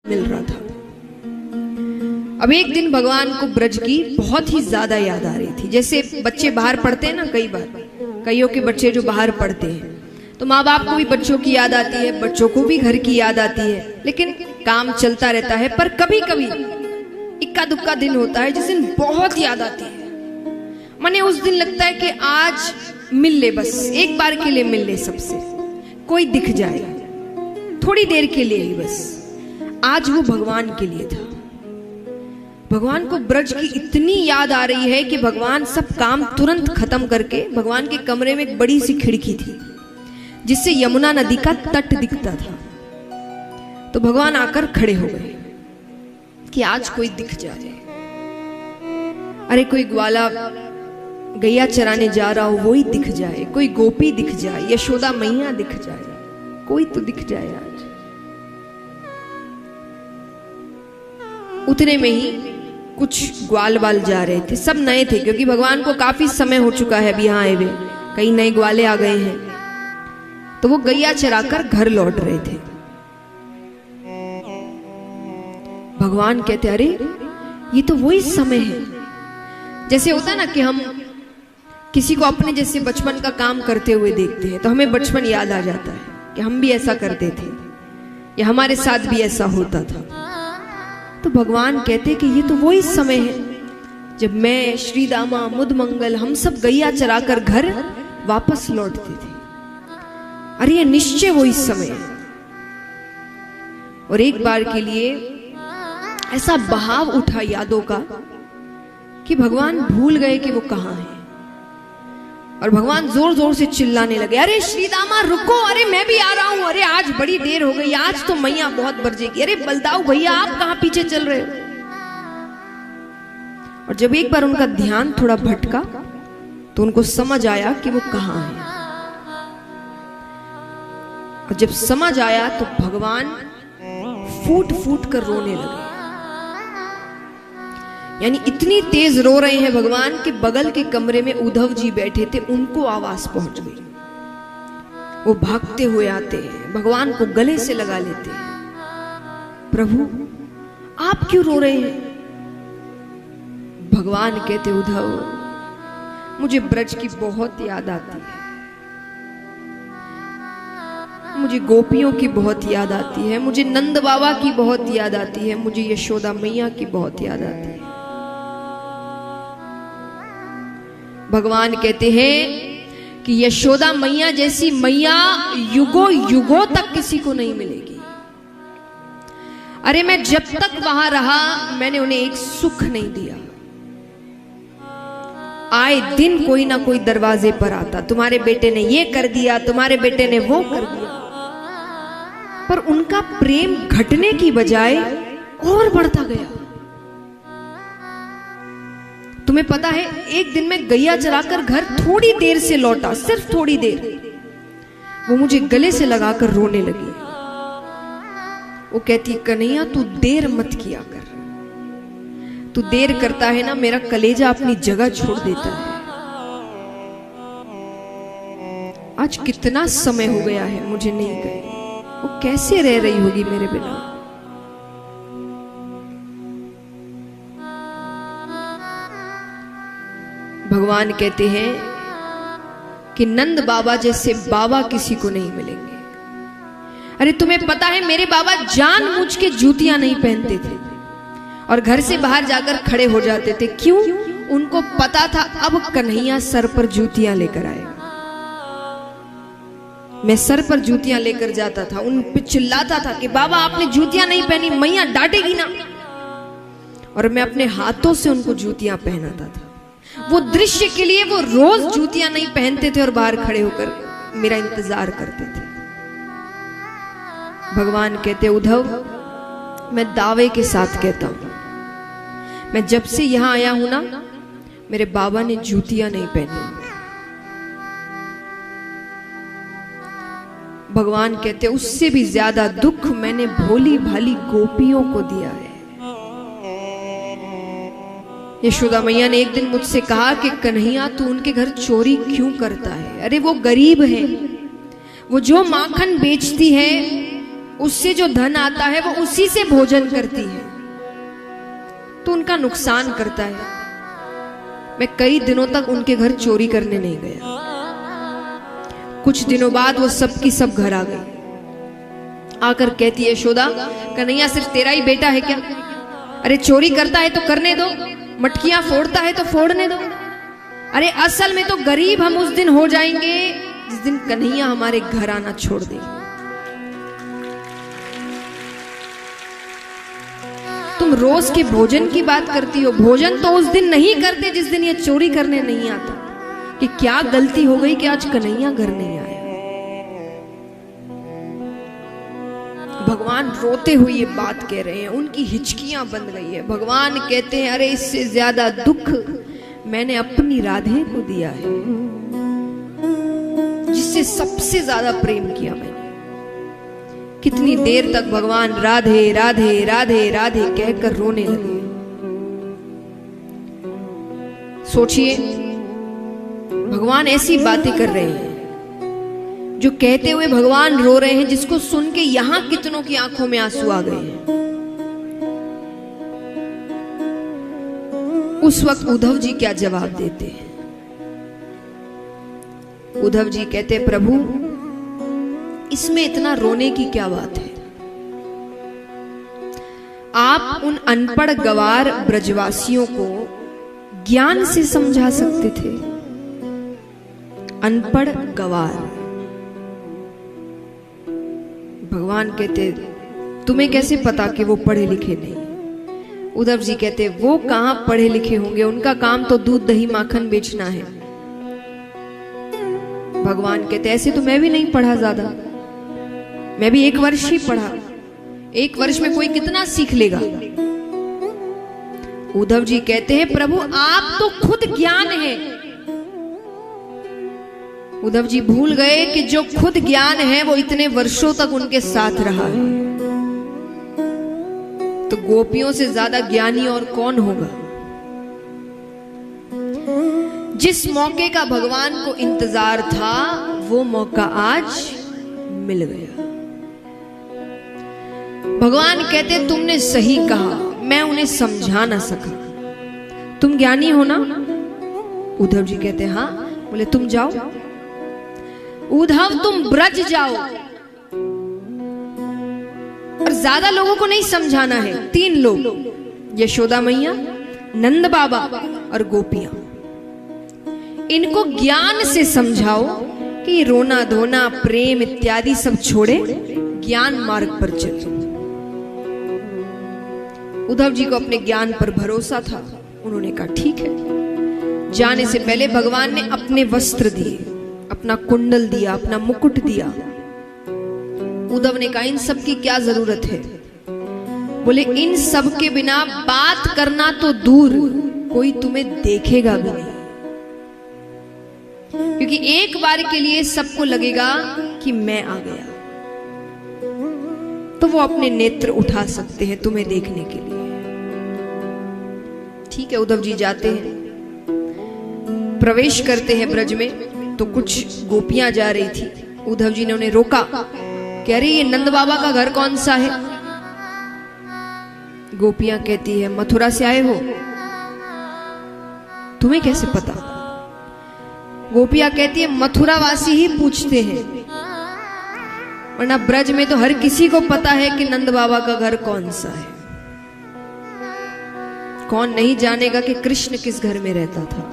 मिल रहा था। अब एक दिन भगवान को ब्रज की बहुत ही ज्यादा याद आ रही थी। जैसे बच्चे बाहर पढ़ते हैं ना, कई बार कईयों के बच्चे जो बाहर पढ़ते हैं तो माँ बाप को भी बच्चों की याद आती है, बच्चों को भी घर की याद आती है, लेकिन काम चलता रहता है। पर कभी कभी इक्का दुक्का दिन होता है जिस दिन बहुत याद आती है। माने उस दिन लगता है कि आज मिल ले, बस एक बार के लिए मिल ले सबसे, कोई दिख जाए थोड़ी देर के लिए ही बस। आज वो भगवान के लिए था। भगवान को ब्रज की इतनी याद आ रही है कि भगवान सब काम तुरंत खत्म करके, भगवान के कमरे में एक बड़ी सी खिड़की थी जिससे यमुना नदी का तट दिखता था। तो भगवान आकर खड़े हो गए कि आज कोई दिख जाए। अरे कोई ग्वाला गैया चराने जा रहा हो वो ही दिख जाए, कोई गोपी दिख जाए, यशोदा मैया दिख जाए, कोई तो दिख जाए आज। उतने में ही कुछ ग्वाल वाल जा रहे थे, सब नए थे क्योंकि भगवान को काफी समय हो चुका है अभी यहाँ आए हुए, कई नए ग्वाले आ गए हैं। तो वो गैया चराकर घर लौट रहे थे। भगवान कहते अरे ये तो वही समय है। जैसे होता है ना कि हम किसी को अपने जैसे बचपन का काम करते हुए देखते हैं तो हमें बचपन याद आ जाता है कि हम भी ऐसा करते थे या हमारे साथ भी ऐसा होता था। तो भगवान कहते कि ये तो वही समय है जब मैं, श्री दामा, मुद मंगल, हम सब गैया चराकर घर वापस लौटते थे। अरे ये निश्चय वही समय है। और एक बार के लिए ऐसा बहाव उठा यादों का कि भगवान भूल गए कि वो कहाँ है। और भगवान जोर जोर से चिल्लाने लगे, अरे श्री दामा रुको, अरे मैं भी आ रहा हूं, अरे आज बड़ी देर हो गई, आज तो मैया बहुत बरजेगी, अरे बलदाऊ भैया आप कहां पीछे चल रहे हो। और जब एक बार उनका ध्यान थोड़ा भटका तो उनको समझ आया कि वो कहां है। और जब समझ आया तो भगवान फूट फूट कर रोने लगे। यानी इतनी तेज रो रहे हैं भगवान कि बगल के कमरे में उद्धव जी बैठे थे, उनको आवाज पहुंच गई। वो भागते हुए आते हैं, भगवान को गले से लगा लेते हैं, प्रभु आप क्यों रो रहे हैं। भगवान कहते उद्धव मुझे ब्रज की बहुत याद आती है, मुझे गोपियों की बहुत याद आती है, मुझे नंद बाबा की बहुत याद आती है, मुझे यशोदा मैया की बहुत याद आती है। भगवान कहते हैं कि यशोदा मैया जैसी मैया युगों युगों तक किसी को नहीं मिलेगी। अरे मैं जब तक वहां रहा मैंने उन्हें एक सुख नहीं दिया। आए दिन कोई ना कोई दरवाजे पर आता, तुम्हारे बेटे ने ये कर दिया, तुम्हारे बेटे ने वो कर दिया, पर उनका प्रेम घटने की बजाय और बढ़ता गया। तुम्हें पता है एक दिन मैं गैया चराकर घर थोड़ी देर से लौटा, सिर्फ थोड़ी देर, वो मुझे गले से लगाकर रोने लगी। वो कहती कन्हैया तू देर मत किया कर, तू देर करता है ना मेरा कलेजा अपनी जगह छोड़ देता है। आज कितना समय हो गया है मुझे नहीं गए, वो कैसे रह रही होगी मेरे बिना। भगवान कहते हैं कि नंद बाबा जैसे बाबा किसी को नहीं मिलेंगे। अरे तुम्हें पता है मेरे बाबा जानबूझ के जूतियां नहीं पहनते थे और घर से बाहर जाकर खड़े हो जाते थे। क्यों? उनको पता था अब कन्हैया सर पर जूतियां लेकर आएगा। मैं सर पर जूतियां लेकर जाता था, उन पे चिल्लाता था कि बाबा आपने जूतियां नहीं पहनी, मैया डांटेगी ना। और मैं अपने हाथों से उनको जूतियां पहनाता था। वो दृश्य के लिए वो रोज जूतियां नहीं पहनते थे और बाहर खड़े होकर मेरा इंतजार करते थे। भगवान कहते उद्धव मैं दावे के साथ कहता हूं, मैं जब से यहां आया हूं ना मेरे बाबा ने जूतियां नहीं पहनी। भगवान कहते उससे भी ज्यादा दुख मैंने भोली भाली गोपियों को दिया है। यशोदा मैया ने एक दिन मुझसे कहा कि कन्हैया तू उनके घर चोरी क्यों करता है। अरे वो गरीब है, वो जो माखन बेचती है उससे जो धन आता है वो उसी से भोजन करती है, तो उनका नुकसान करता है। मैं कई दिनों तक उनके घर चोरी करने नहीं गया। कुछ दिनों बाद वो सब की सब घर आ गई। आकर कहती है, यशोदा, कन्हैया सिर्फ तेरा ही बेटा है क्या? अरे चोरी करता है तो करने दो, मटकियां फोड़ता है तो फोड़ने दो। अरे असल में तो गरीब हम उस दिन हो जाएंगे जिस दिन कन्हैया हमारे घर आना छोड़ दे। तुम रोज के भोजन की बात करती हो, भोजन तो उस दिन नहीं करते जिस दिन ये चोरी करने नहीं आता। कि क्या गलती हो गई कि आज कन्हैया घर नहीं आया। भगवान रोते हुए ये बात कह रहे हैं, उनकी हिचकियां बंद गई है। भगवान कहते हैं, अरे इससे ज्यादा दुख मैंने अपनी राधे को दिया है, जिससे सबसे ज्यादा प्रेम किया मैंने। कितनी देर तक भगवान राधे राधे राधे राधे कहकर रोने लगे। सोचिए, भगवान ऐसी बातें कर रहे हैं जो कहते हुए भगवान रो रहे हैं, जिसको सुन के यहां कितनों की आंखों में आंसू आ गए हैं। उस वक्त उद्धव जी क्या जवाब देते हैं? उद्धव जी कहते, प्रभु इसमें इतना रोने की क्या बात है? आप उन अनपढ़ गवार ब्रजवासियों को ज्ञान से समझा सकते थे। अनपढ़ गवार। भगवान कहते, तुम्हें कैसे पता कि वो पढ़े लिखे नहीं? उद्धव जी कहते, वो कहां पढ़े लिखे होंगे, उनका काम तो दूध दही माखन बेचना है। भगवान कहते, ऐसे तो मैं भी नहीं पढ़ा ज्यादा, मैं भी 1 वर्ष ही पढ़ा। 1 वर्ष में कोई कितना सीख लेगा? उद्धव जी कहते हैं, प्रभु आप तो खुद ज्ञान है। उद्धव जी भूल गए कि जो खुद ज्ञान है वो इतने वर्षों तक उनके साथ रहा है। तो गोपियों से ज्यादा ज्ञानी और कौन होगा? जिस मौके का भगवान को इंतजार था वो मौका आज मिल गया। भगवान कहते, तुमने सही कहा, मैं उन्हें समझा ना सका। तुम ज्ञानी हो ना? उद्धव जी कहते, हाँ। बोले, तुम जाओ उद्धव, तुम ब्रज जाओ और ज्यादा लोगों को नहीं समझाना है। 3 लोग, यशोदा मैया, नंद बाबा और गोपियां, इनको ज्ञान से समझाओ कि रोना धोना प्रेम इत्यादि सब छोड़े, ज्ञान मार्ग पर चलो। उद्धव जी को अपने ज्ञान पर भरोसा था। उन्होंने कहा, ठीक है। जाने से पहले भगवान ने अपने वस्त्र दिए, अपना कुंडल दिया, अपना मुकुट दिया। उद्धव ने कहा, इन सब की क्या जरूरत है? बोले, इन सब के बिना बात करना तो दूर, कोई तुम्हें देखेगा भी नहीं। क्योंकि एक बार के लिए सबको लगेगा कि मैं आ गया, तो वो अपने नेत्र उठा सकते हैं तुम्हें देखने के लिए। ठीक है, उद्धव जी जाते हैं, प्रवेश करते हैं ब्रज में। तो कुछ गोपियां जा रही थी। उद्धव जी ने उन्हें रोका कि अरे ये नंद बाबा का घर कौन सा है? गोपियां कहती है, मथुरा से आए हो, तुम्हें कैसे पता? गोपियां कहती है, मथुरा वासी ही पूछते हैं, वरना ब्रज में तो हर किसी को पता है कि नंद बाबा का घर कौन सा है। कौन नहीं जानेगा कि कृष्ण किस घर में रहता था?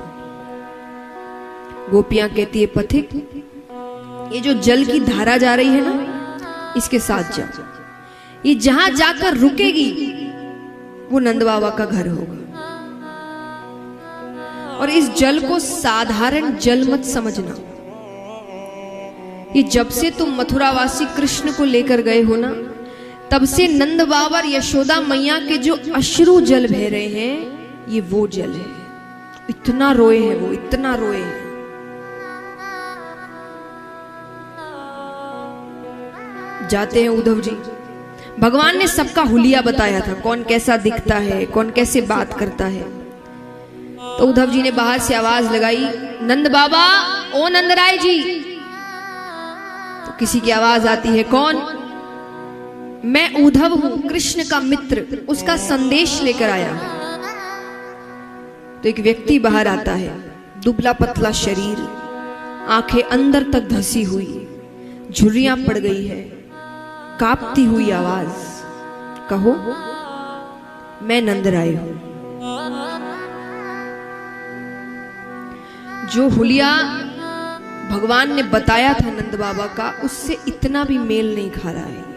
गोपियां कहती है, पथिक, ये जो जल की धारा जा रही है ना, इसके साथ जाओ। ये जहां जाकर रुकेगी वो नंद बाबा का घर होगा। और इस जल को साधारण जल मत समझना। ये जब से तुम मथुरावासी कृष्ण को लेकर गए हो ना, तब से नंद बाबा और यशोदा मैया के जो अश्रु जल बह रहे हैं, ये वो जल है। इतना रोए हैं वो, इतना रोए हैं। जाते हैं उद्धव जी। भगवान ने सबका हुलिया बताया था, कौन कैसा दिखता है, कौन कैसे बात करता है। तो उद्धव जी ने बाहर से आवाज लगाई, नंद बाबा, ओ नंदराय जी। तो किसी की आवाज आती है, कौन? मैं उद्धव हूं, कृष्ण का मित्र, उसका संदेश लेकर आया हूं। तो एक व्यक्ति बाहर आता है, दुबला पतला शरीर, आंखें अंदर तक धसी हुई, झुर्रियां पड़ गई है, कांपती हुई आवाज, कहो मैं नंदराय हूं। जो हुलिया भगवान ने बताया था नंद बाबा का, उससे इतना भी मेल नहीं खा रहा है।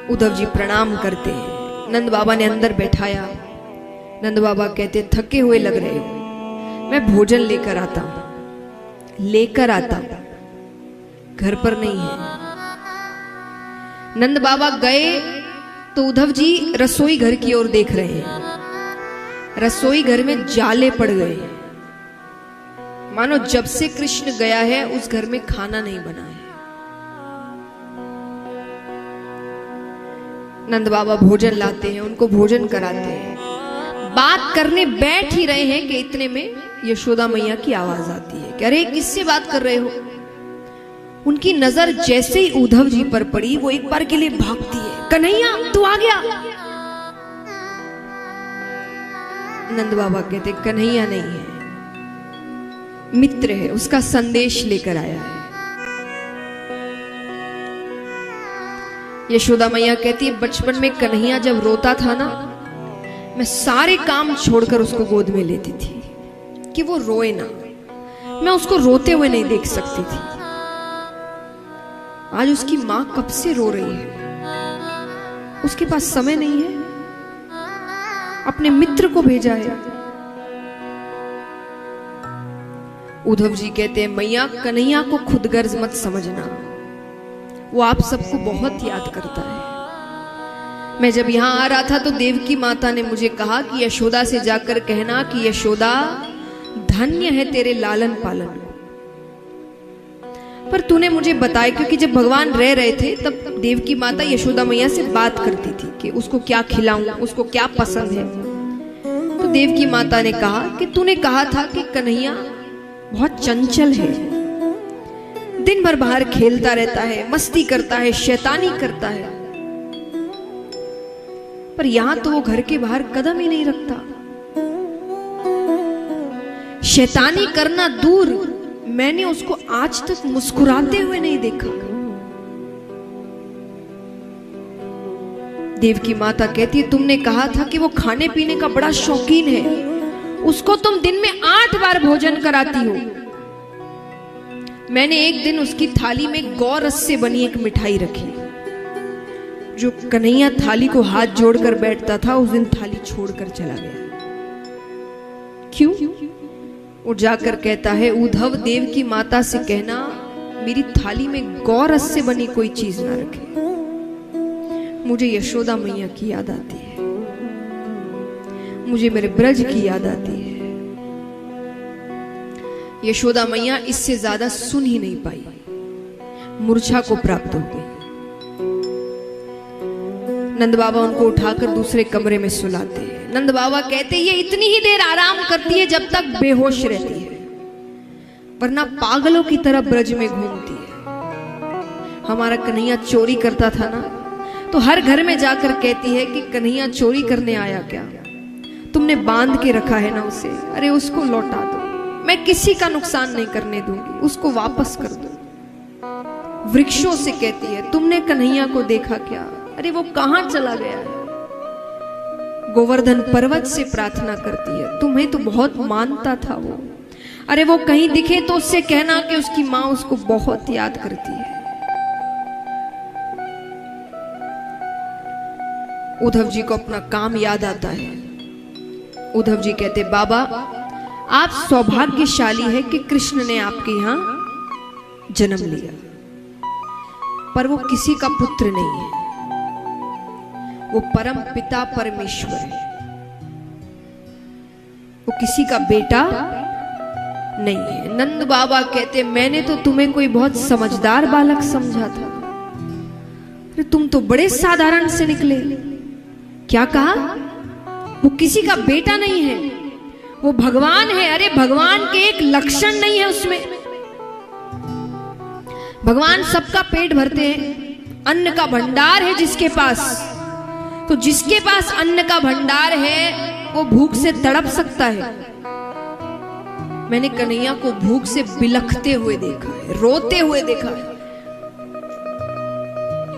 उद्धव जी प्रणाम करते हैं, नंद बाबा ने अंदर बैठाया। नंद बाबा कहते थके हुए लग रहे हो, मैं भोजन लेकर आता हूं, घर पर नहीं है। नंद बाबा गए तो उद्धव जी रसोई घर की ओर देख रहे हैं। रसोई घर में जाले पड़ गए, मानो जब से कृष्ण गया है उस घर में खाना नहीं बना है। नंद बाबा भोजन लाते हैं, उनको भोजन कराते हैं, बात करने बैठ ही रहे हैं कि इतने में यशोदा मैया की आवाज आती है कि अरे किससे बात कर रहे हो। उनकी नजर जैसे ही उद्धव जी पर पड़ी, वो एक बार के लिए भागती है, कन्हैया तू आ गया। नंद बाबा कहते कन्हैया नहीं है, मित्र है, उसका संदेश लेकर आया है। यशोदा मैया कहती है बचपन में कन्हैया जब रोता था ना, मैं सारे काम छोड़कर उसको गोद में लेती थी कि वो रोए ना, मैं उसको रोते हुए नहीं देख सकती थी। आज उसकी मां कब से रो रही है, उसके पास समय नहीं है, अपने मित्र को भेजा है। उद्धव जी कहते हैं मैया कन्हैया को खुदगर्ज मत समझना, वो आप सबको बहुत याद करता है। मैं जब यहां आ रहा था तो देवकी माता ने मुझे कहा कि यशोदा से जाकर कहना कि यशोदा धन्य है तेरे लालन पालन को। पर तूने मुझे बताया, क्योंकि जब भगवान रह रहे थे तब देवकी माता यशोदा मैया से बात करती थी कि उसको क्या खिलाऊं, उसको क्या पसंद है। तो देवकी माता ने कहा कि तूने कहा था कि कन्हैया बहुत चंचल है, दिन भर बाहर खेलता रहता है, मस्ती करता है, शैतानी करता है, पर यहां तो वो घर के बाहर कदम ही नहीं रखता। शैतानी करना दूर, मैंने उसको आज तक मुस्कुराते हुए नहीं देखा। देवकी माता कहती है तुमने कहा था कि वो खाने पीने का बड़ा शौकीन है, उसको तुम दिन में 8 बार भोजन कराती हो। मैंने एक दिन उसकी थाली में गौ रस से बनी एक मिठाई रखी, जो कन्हैया थाली को हाथ जोड़कर बैठता था, उस दिन थाली छोड़कर चला गया। क्यों? वो जाकर कहता है उद्धव देव की माता से कहना मेरी थाली में गौ रस से बनी कोई चीज ना रखे, मुझे यशोदा मैया की याद आती है, मुझे मेरे ब्रज की याद आती है। यशोदा मैया इससे ज्यादा सुन ही नहीं पाई, मूर्छा को प्राप्त हो गई। नंद बाबा उनको उठाकर दूसरे कमरे में सुलाते हैं। नंद बाबा कहते ये इतनी ही देर आराम करती है जब तक बेहोश रहती है, वरना पागलों की तरह ब्रज में घूमती है। हमारा कन्हैया चोरी करता था ना, तो हर घर में जाकर कहती है कि कन्हैया चोरी करने आया क्या, तुमने बांध के रखा है ना उसे, अरे उसको लौटा दो, मैं किसी का नुकसान नहीं करने दूंगी, उसको वापस कर दो। वृक्षों से कहती है तुमने कन्हैया को देखा क्या, अरे वो कहां चला गया है। गोवर्धन पर्वत से प्रार्थना करती है तुम्हें तो बहुत मानता था वो, अरे वो कहीं दिखे तो उससे कहना कि उसकी मां उसको बहुत याद करती है। उद्धव जी को अपना काम याद आता है। उद्धव जी कहते बाबा आप सौभाग्यशाली है कि कृष्ण ने आपके यहां जन्म लिया, पर वो किसी का पुत्र नहीं है, वो परम पिता परमेश्वर है, वो किसी का बेटा नहीं है। नंद बाबा कहते मैंने तो तुम्हें कोई बहुत समझदार बालक समझा था, अरे तुम तो बड़े साधारण से निकले। क्या कहा? वो किसी का बेटा नहीं है, वो भगवान है। अरे भगवान के एक लक्षण नहीं है उसमें। भगवान सबका पेट भरते हैं, अन्न का भंडार है जिसके पास, तो जिसके पास अन्न का भंडार है वो भूख से तड़प सकता है। मैंने कन्हैया को भूख से बिलखते हुए देखा है, रोते हुए देखा है।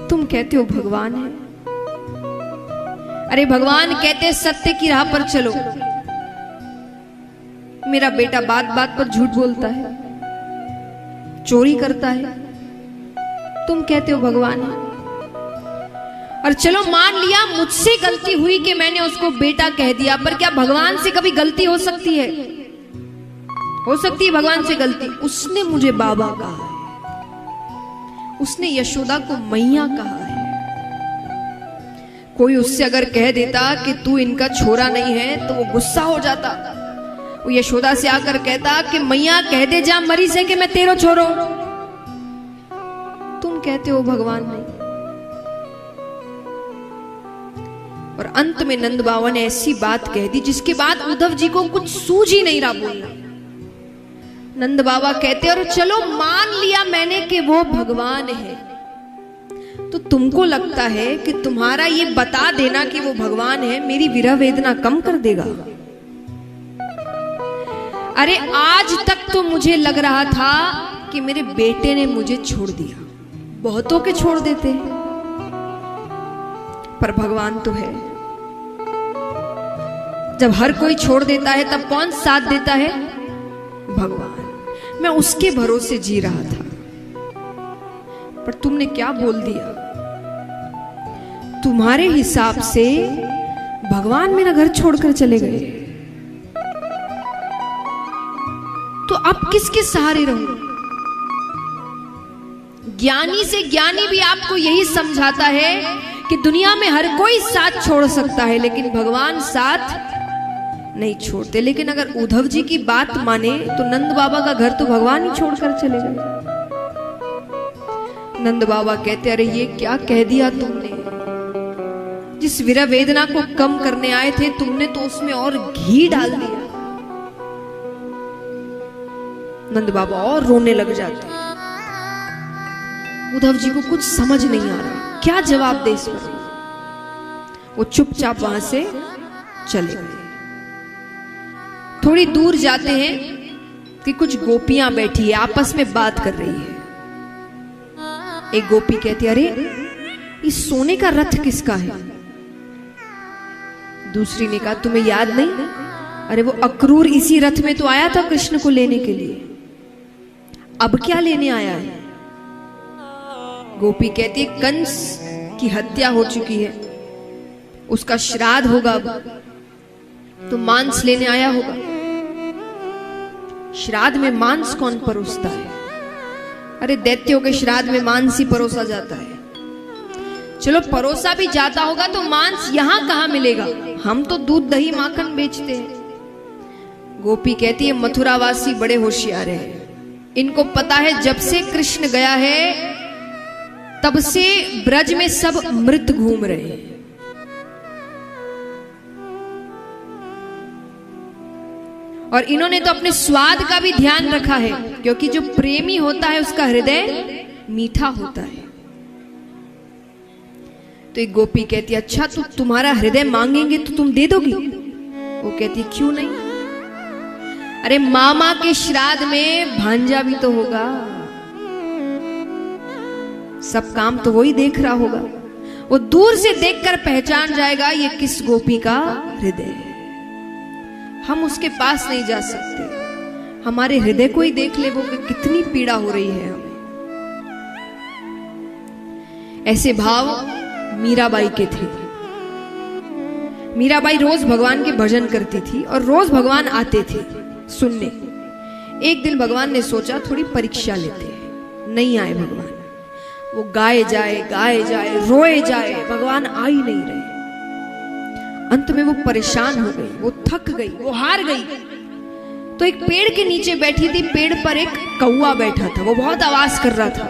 तुम कहते हो भगवान है। अरे भगवान कहते सत्य की राह पर चलो। मेरा बेटा बात बात पर झूठ बोलता है, चोरी करता है, तुम कहते हो भगवान है। और चलो मान लिया मुझसे गलती हुई कि मैंने उसको बेटा कह दिया, पर क्या भगवान से कभी गलती हो सकती है? हो सकती है भगवान से गलती। उसने मुझे बाबा कहा है, उसने यशोदा को मैया कहा है। कोई उससे अगर कह देता कि तू इनका छोरा नहीं है तो वो गुस्सा हो जाता। वो यशोदा से आकर कहता कि मैया कह दे जा मरी से कि मैं तेरो छोरो। तुम कहते हो भगवान नहीं। और अंत में नंद बाबा ने ऐसी बात कह दी जिसके बाद उद्धव जी को कुछ सूझ ही नहीं रहा बोलना। नंद बाबा कहते और चलो मान लिया मैंने कि वो भगवान है, तो तुमको लगता है कि तुम्हारा ये बता देना कि वो भगवान है मेरी विरह वेदना कम कर देगा? अरे आज तक तो मुझे लग रहा था कि मेरे बेटे ने मुझे छोड़ दिया। बहुतों के छोड़ देते हैं, पर भगवान तो है। जब हर कोई छोड़ देता है तब कौन साथ देता है? भगवान। मैं उसके भरोसे जी रहा था, पर तुमने क्या बोल दिया? तुम्हारे हिसाब से भगवान मेरा घर छोड़कर चले गए, तो अब किसके सहारे रहूं? ज्ञानी से ज्ञानी भी आपको यही समझाता है कि दुनिया में हर कोई साथ छोड़ सकता है, लेकिन भगवान साथ नहीं छोड़ते। लेकिन अगर उद्धव जी की बात माने तो नंद बाबा का घर तो भगवान ही छोड़कर चले गए। नंद बाबा कहते अरे ये क्या कह दिया तुमने? जिस विरह वेदना को कम करने आए थे तुमने तो उसमें और घी डाल दिया। नंद बाबा और रोने लग जाते। उद्धव जी को कुछ समझ नहीं आ रहा, क्या जवाब दे इस पर। वो चुपचाप वहां से चले गए। थोड़ी दूर जाते हैं कि कुछ गोपियां बैठी है, आपस में बात कर रही है। एक गोपी कहती अरे इस सोने का रथ किसका है? दूसरी ने कहा तुम्हें याद नहीं? अरे वो अक्रूर इसी रथ में तो आया था कृष्ण को लेने के लिए, अब क्या लेने आया है? गोपी कहती है कंस की हत्या हो चुकी है, उसका श्राद्ध होगा, तो मांस लेने आया होगा। श्राद्ध में मांस कौन परोसता है? अरे दैत्यों के श्राद्ध में मांस ही परोसा जाता है। चलो परोसा भी जाता होगा तो मांस यहां कहां मिलेगा? हम तो दूध दही माखन बेचते हैं। गोपी कहती है मथुरावासी बड़े होशियार हैं, इनको पता है जब से कृष्ण गया है तब से ब्रज में सब मृत घूम रहे हैं। और इन्होंने तो अपने स्वाद का भी ध्यान रखा है, क्योंकि जो प्रेमी होता है उसका हृदय मीठा होता है। तो एक गोपी कहती है अच्छा तो तुम्हारा हृदय मांगेंगे तो तुम दे दोगी? वो कहती है क्यों नहीं? अरे मामा के श्राद्ध में भांजा भी तो होगा, सब काम तो वही देख रहा होगा। वो दूर से देखकर पहचान जाएगा ये किस गोपी का हृदय है। हम उसके पास नहीं जा सकते, हमारे हृदय को ही देख ले वो कि कितनी पीड़ा हो रही है हमें। ऐसे भाव मीराबाई के थे। मीराबाई रोज भगवान के भजन करती थी और रोज भगवान आते थे सुनने। एक दिन भगवान ने सोचा थोड़ी परीक्षा लेते हैं। नहीं आए भगवान, वो गाए जाए रोए जाए, भगवान आ ही नहीं रहे। अंत में वो परेशान हो गई, वो थक गई, वो हार गई। तो एक पेड़ के नीचे बैठी थी, पेड़ पर एक कौवा बैठा था, वो बहुत आवाज कर रहा था।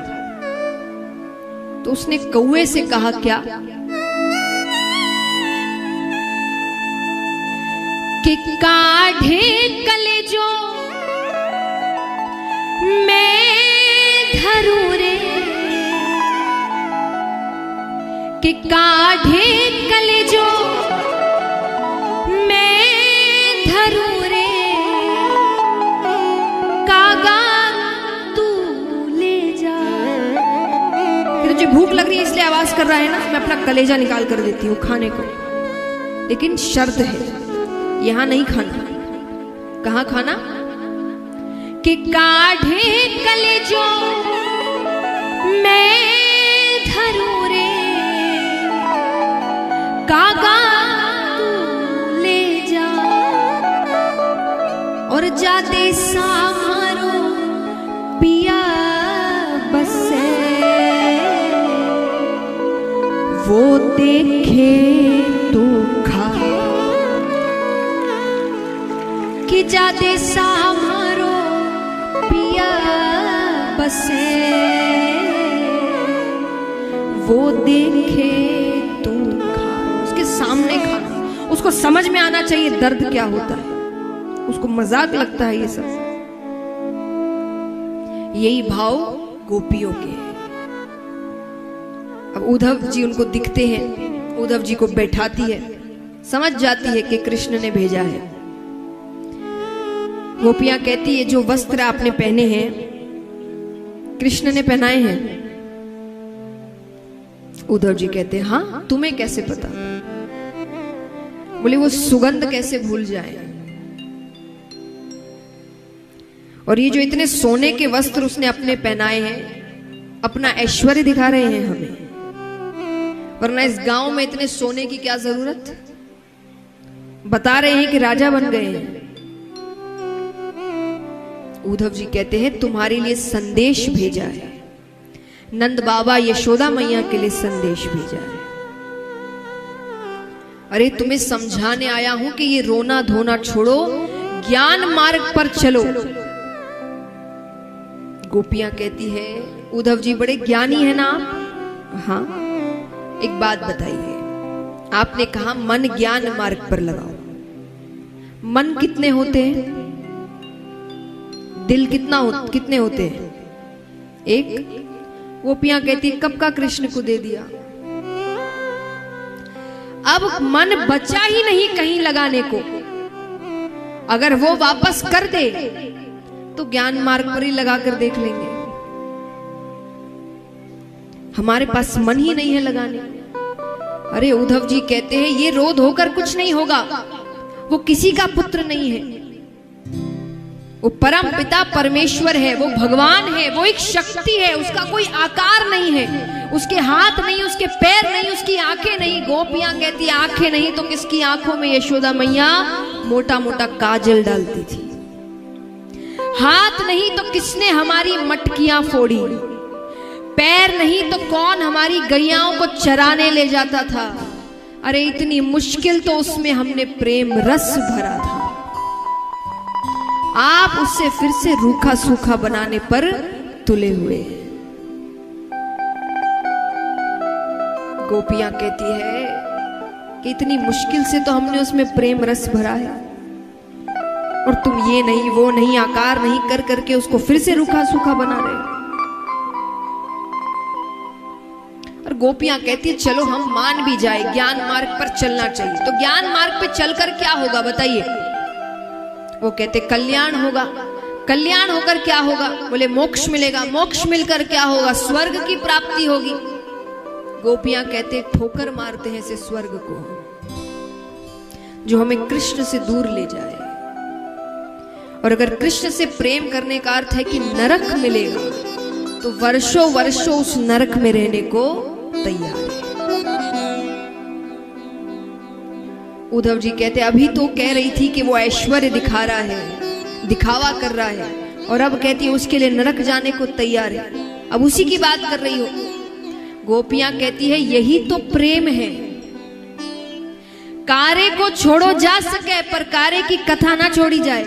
तो उसने कौवे से कहा क्या कि काढ़े कलेजो मैं धरूं रे कि काढ़े कलेजो मैं धरूं रे, कागा तू ले जा। तुझे भूख लग रही है इसलिए आवाज कर रहा है ना, मैं अपना कलेजा निकाल कर देती हूँ खाने को, लेकिन शर्त है यहां नहीं खाना। कहां खाना? कि काढ़े कलेजो मैं धरूं रे, कागा तू ले जा। और जाते सामरो पिया बसे, वो देखे तो खा। कि जाते सामरो पिया बसे, वो देखे तो खा। उसके सामने खाना, उसको समझ में आना चाहिए दर्द क्या होता है, उसको मजाक लगता है ये सब। यही भाव गोपियों के हैं। अब उद्धव जी उनको दिखते हैं, उद्धव जी को बैठाती है, समझ जाती है कि कृष्ण ने भेजा है। गोपियां कहती है जो वस्त्र आपने पहने हैं कृष्ण ने पहनाए हैं। उद्धव जी कहते हैं हाँ, तुम्हें कैसे पता? बोले वो सुगंध कैसे भूल जाए। और ये जो इतने सोने के वस्त्र उसने अपने पहनाए हैं, अपना ऐश्वर्य दिखा रहे हैं हमें, वरना इस गांव में इतने सोने की क्या जरूरत। बता रहे हैं कि राजा बन गए हैं। उद्धव जी कहते हैं तुम्हारे लिए संदेश भेजा है, नंद बाबा यशोदा मैया के लिए संदेश भेजा है। अरे तुम्हें समझाने आया हूं कि ये रोना धोना छोड़ो, ज्ञान मार्ग पर चलो। गोपियां कहती है उद्धव जी बड़े ज्ञानी है ना आप? हाँ। एक बात बताइए, आपने कहा मन ज्ञान मार्ग पर लगाओ। मन कितने होते हैं? दिल कितने होते हैं? एक। गोपियां कहती कब का कृष्ण को दे दिया, अब मन बचा ही नहीं कहीं लगाने को। अगर वो वापस कर दे तो ज्ञान मार्ग पर ही लगा कर देख लेंगे। हमारे पास मन ही नहीं है लगाने। अरे उद्धव जी कहते हैं ये रोध होकर कुछ नहीं होगा, वो किसी का पुत्र नहीं है, वो परम पिता परमेश्वर है, वो भगवान है, वो एक शक्ति है, उसका कोई आकार नहीं है, उसके हाथ नहीं, उसके पैर नहीं, उसकी आंखें नहीं। गोपियां कहती आंखें नहीं तो किसकी आंखों में यशोदा मैया मोटा मोटा काजल डालती थी। हाथ नहीं तो किसने हमारी मटकियां फोड़ी, पैर नहीं तो कौन हमारी गैयाओं को चराने ले जाता था। अरे इतनी मुश्किल तो उसमें हमने प्रेम रस भरा था, आप उससे फिर से रूखा सूखा बनाने पर तुले हुए। गोपियां कहती है कि इतनी मुश्किल से तो हमने उसमें प्रेम रस भरा है, और तुम ये नहीं वो नहीं आकार नहीं कर करके उसको फिर से रूखा सूखा बना रहे हो। और गोपियां कहती है चलो हम मान भी जाए, ज्ञान मार्ग पर चलना चाहिए। तो ज्ञान मार्ग पे चलकर क्या होगा बताइए? वो कहते कल्याण होगा। कल्याण होकर क्या होगा? बोले मोक्ष मिलेगा। मोक्ष मिलकर क्या होगा? स्वर्ग की प्राप्ति होगी। गोपियां कहते ठोकर मारते हैं इसे स्वर्ग को, जो हमें कृष्ण से दूर ले जाए। और अगर कृष्ण से प्रेम करने का अर्थ है कि नरक मिलेगा, तो वर्षों वर्षों उस नरक में रहने को तैयार है। उद्धव जी कहते अभी तो कह रही थी कि वो ऐश्वर्य दिखा रहा है, दिखावा कर रहा है, और अब कहती है उसके लिए नरक जाने को तैयार है। अब उसी की बात कर रही हो। गोपियां कहती है यही तो प्रेम है। कारे को छोड़ो जा सके पर कारे की कथा ना छोड़ी जाए।